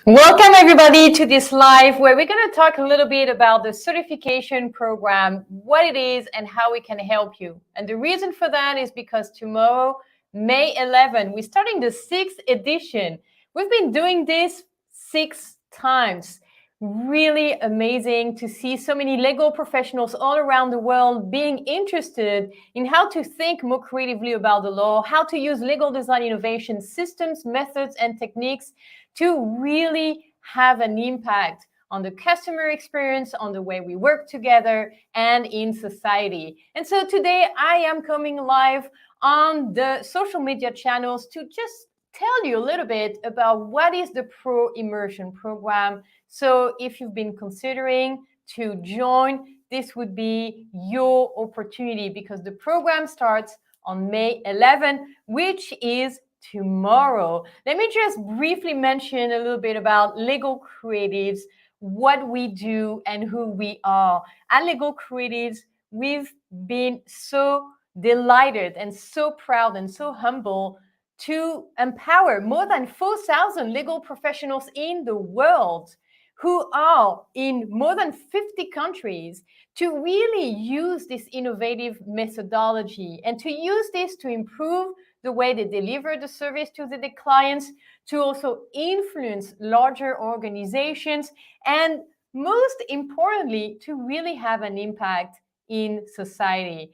Welcome everybody to this live where we're going to talk a little bit about the certification program, what it is and how we can help you. And the reason for that is because tomorrow, May 11, we're starting the 6th edition. We've been doing this 6 times. Really amazing to see so many legal professionals all around the world being interested in how to think more creatively about the law, how to use legal design innovation systems, methods, and techniques to really have an impact on the customer experience, on the way we work together, and in society. And so today I am coming live on the social media channels to just tell you a little bit about what is the Pro Immersion program. So if you've been considering to join, this would be your opportunity because the program starts on May 11, which is tomorrow. Let me just briefly mention a little bit about Legal Creatives, what we do and who we are. At Legal Creatives, we've been so delighted and so proud and so humble to empower more than 4,000 legal professionals in the world who are in more than 50 countries to really use this innovative methodology and to use this to improve the way they deliver the service to the clients, to also influence larger organizations, and most importantly, to really have an impact in society.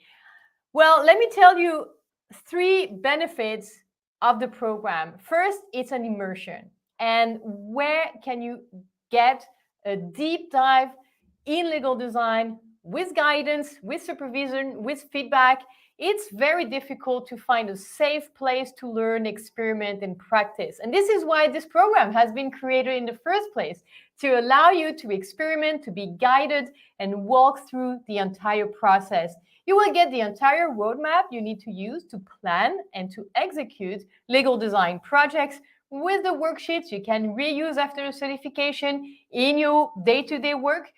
Well, let me tell you 3 benefits of the program. First, it's an immersion. And where can you get a deep dive in legal design with guidance, with supervision, with feedback? It's very difficult to find a safe place to learn, experiment, and practice. And this is why this program has been created in the first place, to allow you to experiment, to be guided, and walk through the entire process. You will get the entire roadmap you need to use to plan and to execute legal design projects with the worksheets you can reuse after the certification in your day-to-day work.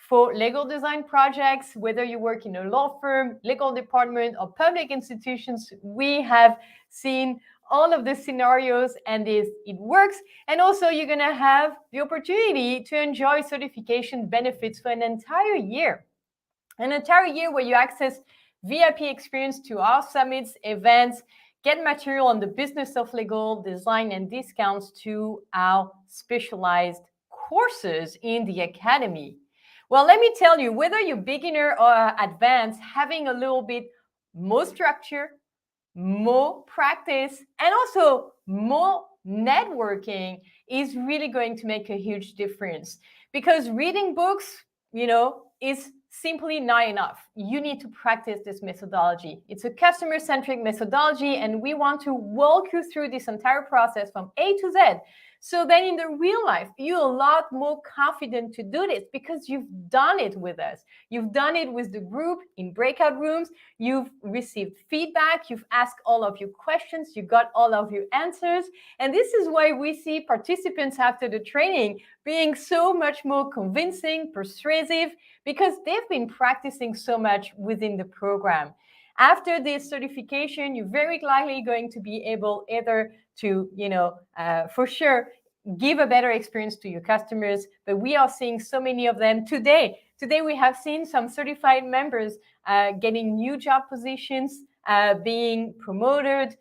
For legal design projects, whether you work in a law firm, legal department, or public institutions, we have seen all of the scenarios and it works. And also you're going to have the opportunity to enjoy certification benefits for an entire year. An entire year where you access VIP experience to our summits, events, get material on the business of legal design, and discounts to our specialized courses in the academy. Well, let me tell you, whether you're beginner or advanced, having a little bit more structure, more practice, and also more networking is really going to make a huge difference. Because reading books, is simply not enough. You need to practice this methodology. It's a customer-centric methodology, and we want to walk you through this entire process from A to Z. So then in the real life, you're a lot more confident to do this because you've done it with us. You've done it with the group in breakout rooms. You've received feedback. You've asked all of your questions. You got all of your answers. And this is why we see participants after the training being so much more convincing, persuasive, because they've been practicing so much within the program. After this certification, you're very likely going to be able either to, for sure, give a better experience to your customers, but we are seeing so many of them today. Today, we have seen some certified members getting new job positions, being promoted,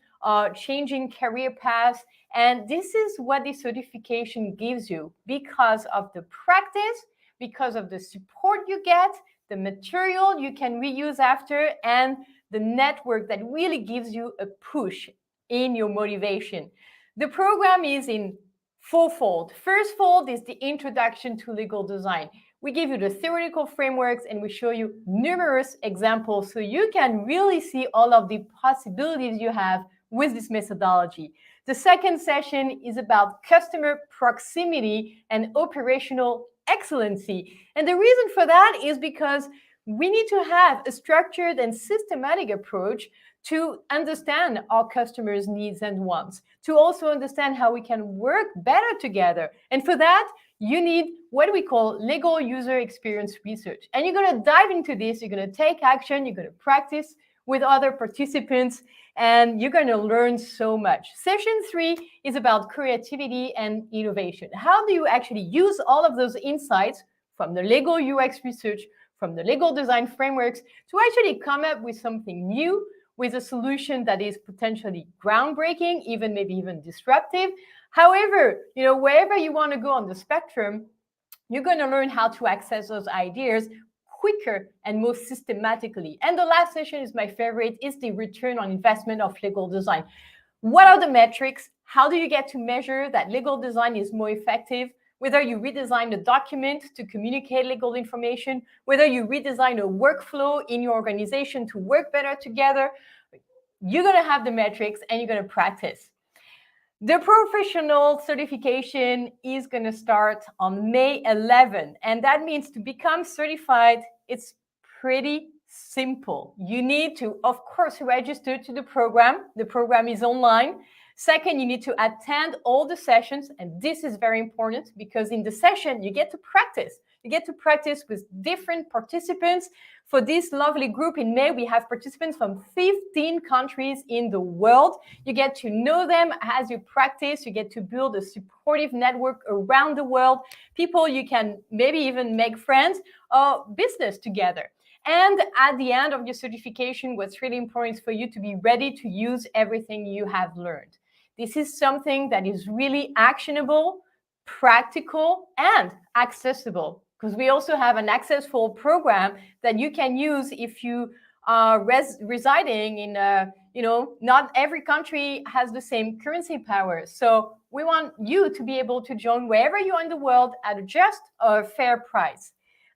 changing career paths. And this is what the certification gives you because of the practice, because of the support you get, the material you can reuse after, and the network that really gives you a push in your motivation. The program is in fourfold. First fold is the introduction to legal design. We give you the theoretical frameworks and we show you numerous examples so you can really see all of the possibilities you have with this methodology. The second session is about customer proximity and operational excellency. And the reason for that is because we need to have a structured and systematic approach to understand our customers' needs and wants, to also understand how we can work better together. And for that, you need what we call legal user experience research. And you're going to dive into this, you're going to take action, you're going to practice with other participants, and you're going to learn so much. Session 3 is about creativity and innovation. How do you actually use all of those insights from the legal UX research, from the legal design frameworks, to actually come up with something new, with a solution that is potentially groundbreaking, even maybe even disruptive. However, wherever you want to go on the spectrum, you're going to learn how to access those ideas quicker and more systematically. And the last session is my favorite, is the return on investment of legal design. What are the metrics? How do you get to measure that legal design is more effective? Whether you redesign a document to communicate legal information, whether you redesign a workflow in your organization to work better together, you're going to have the metrics and you're going to practice. The professional certification is going to start on May 11, and that means to become certified, it's pretty simple. You need to, of course, register to the program. The program is online. Second, you need to attend all the sessions, and this is very important because in the session, you get to practice. You get to practice with different participants. For this lovely group in May, we have participants from 15 countries in the world. You get to know them as you practice. You get to build a supportive network around the world. People you can maybe even make friends or business together. And at the end of your certification, what's really important is for you to be ready to use everything you have learned. This is something that is really actionable, practical, and accessible, because we also have an accessible program that you can use if you are residing in not every country has the same currency power. So we want you to be able to join wherever you are in the world at just a fair price.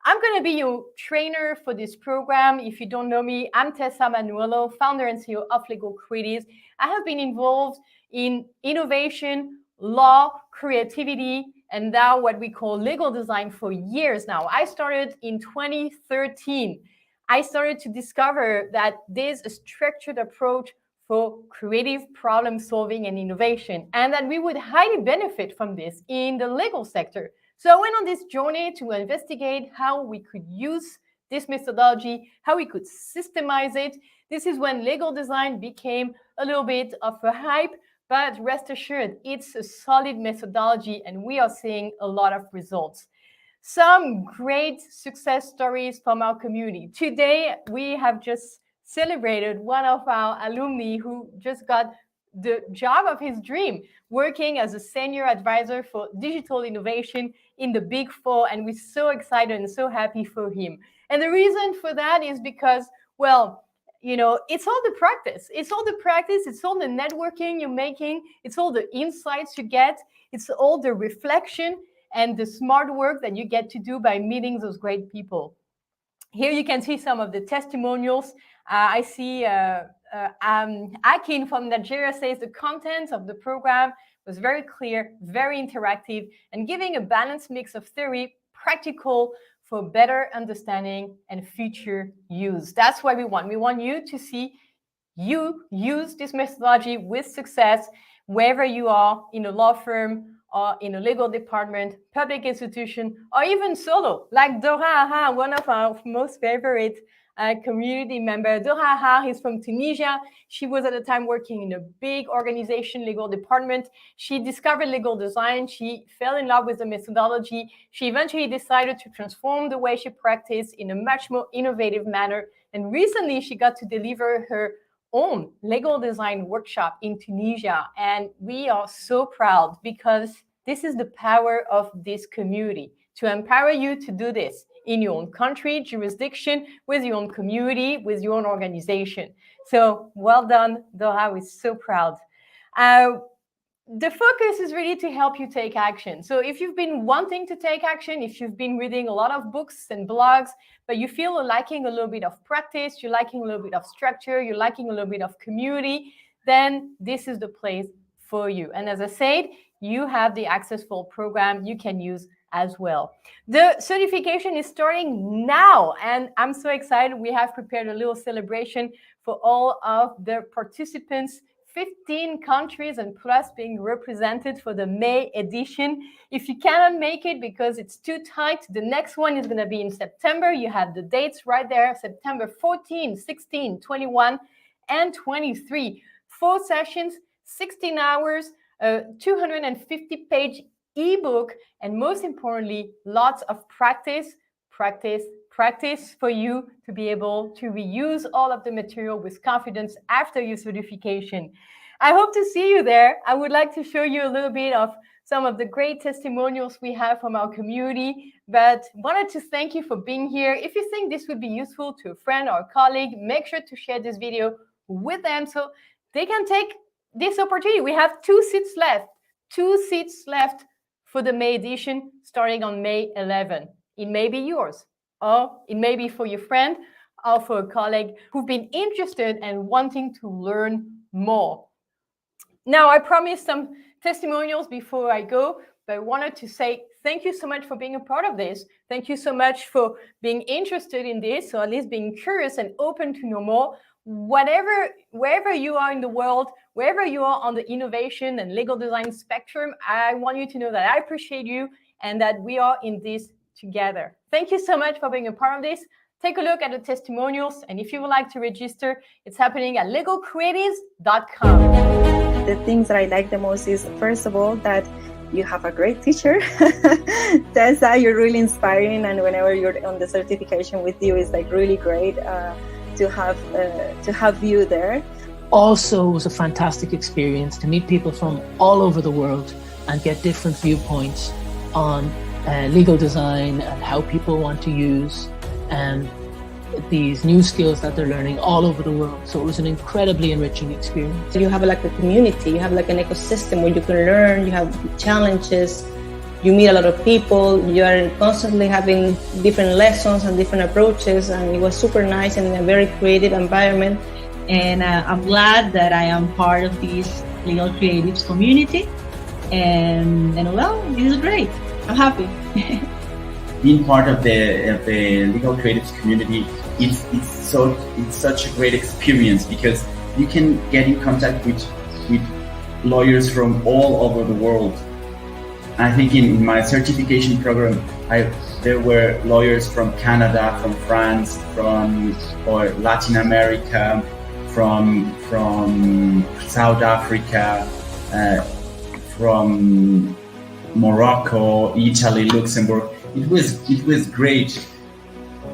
I'm going to be your trainer for this program. If you don't know me, I'm Tessa Manuelo, founder and CEO of Legal Creatives. I have been involved in innovation, law, creativity, and now what we call legal design for years now. I started in 2013. I started to discover that there's a structured approach for creative problem solving and innovation, and that we would highly benefit from this in the legal sector. So I went on this journey to investigate how we could use this methodology, how we could systemize it. This is when legal design became a little bit of a hype, but rest assured, it's a solid methodology and we are seeing a lot of results. Some great success stories from our community. Today, we have just celebrated one of our alumni who just got the job of his dream, working as a senior advisor for digital innovation in the Big Four. And we're so excited and so happy for him. And the reason for that is because, well, it's all the practice. It's all the practice. It's all the networking you're making. It's all the insights you get. It's all the reflection and the smart work that you get to do by meeting those great people. Here you can see some of the testimonials. I see Akin from Nigeria says the content of the program was very clear, very interactive, and giving a balanced mix of theory, practical, for better understanding and future use. That's what we want. We want you to see you use this methodology with success wherever you are, in a law firm or in a legal department, public institution, or even solo, like Dora Aha, one of our most favorite community member. Dora Aha is from Tunisia. She was at the time working in a big organization, legal department. She discovered legal design. She fell in love with the methodology. She eventually decided to transform the way she practiced in a much more innovative manner. And recently, she got to deliver her own legal design workshop in Tunisia. And we are so proud because this is the power of this community, to empower you to do this in your own country, jurisdiction, with your own community, with your own organization. So well done, Dora. We're so proud. The focus is really to help you take action. So if you've been wanting to take action, if you've been reading a lot of books and blogs, but you feel liking a little bit of practice, you're liking a little bit of structure, you're liking a little bit of community, then this is the place for you. And as I said, you have the accessible program you can use as well. The certification is starting now, and I'm so excited. We have prepared a little celebration for all of the participants, 15 countries and plus being represented for the May edition. If you cannot make it because it's too tight, the next one is going to be in September. You have the dates right there, September 14, 16, 21, 2023. 4 sessions, 16 hours, a 250-page ebook, and most importantly, lots of practice for you to be able to reuse all of the material with confidence after your certification. I hope to see you there. I would like to show you a little bit of some of the great testimonials we have from our community, but wanted to thank you for being here. If you think this would be useful to a friend or a colleague, make sure to share this video with them so they can take this opportunity. We have 2 seats left for the May edition starting on May 11. It may be yours, or it may be for your friend or for a colleague who've been interested and wanting to learn more. Now, I promised some testimonials before I go, but I wanted to say thank you so much for being a part of this. Thank you so much for being interested in this, or at least being curious and open to know more. Wherever you are in the world, wherever you are on the innovation and legal design spectrum, I want you to know that I appreciate you and that we are in this together. Thank you so much for being a part of this. Take a look at the testimonials, and if you would like to register, it's happening at legalcreatives.com. The things that I like the most is, first of all, that you have a great teacher. Tessa, you're really inspiring, and whenever you're on the certification with you, it's like really great to have you there. Also, it was a fantastic experience to meet people from all over the world and get different viewpoints on legal design and how people want to use these new skills that they're learning all over the world. So it was an incredibly enriching experience. So you have like a community, you have like an ecosystem where you can learn, you have challenges, you meet a lot of people, you are constantly having different lessons and different approaches, and it was super nice and in a very creative environment. And I'm glad that I am part of this Legal Creatives community, and well, this is great. I'm happy. Being part of the Legal Creatives community, it's such a great experience because you can get in contact with lawyers from all over the world. I think in my certification program, there were lawyers from Canada, from France, or Latin America, from South Africa, from Morocco, Italy, Luxembourg. It was great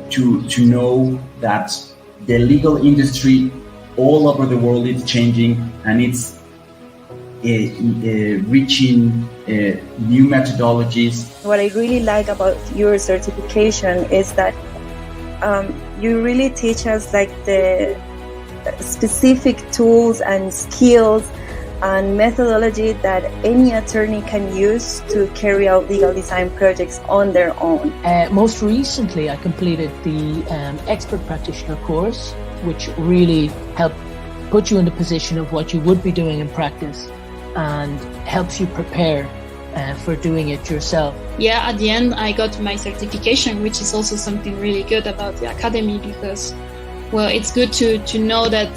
to know that the legal industry all over the world is changing, and it's reaching new methodologies. What I really like about your certification is that you really teach us like the specific tools and skills and methodology that any attorney can use to carry out legal design projects on their own. Most recently, I completed the expert practitioner course, which really helped put you in the position of what you would be doing in practice and helps you prepare for doing it yourself. Yeah, at the end, I got my certification, which is also something really good about the academy because, well, it's good to know that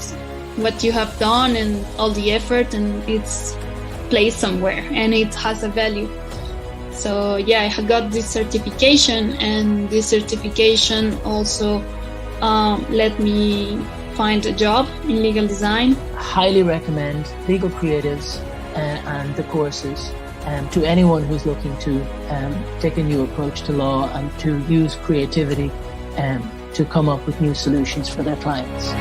what you have done and all the effort, and it's placed somewhere and it has a value. So yeah, I got this certification, and this certification also let me find a job in legal design. I highly recommend Legal Creatives and the courses to anyone who's looking to take a new approach to law and to use creativity to come up with new solutions for their clients.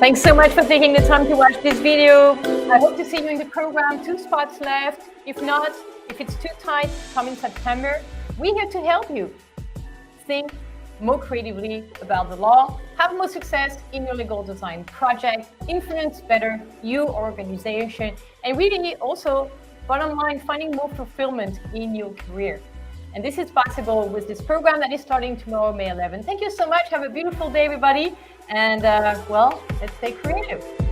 Thanks so much for taking the time to watch this video. I hope to see you in the program. 2 spots left. If not, if it's too tight, come in September. We're here to help you. Think more creatively about the law, have more success in your legal design project, influence better your organization, and really also, bottom line, finding more fulfillment in your career. And this is possible with this program that is starting tomorrow, May 11th. Thank you so much. Have a beautiful day, everybody. And well, let's stay creative.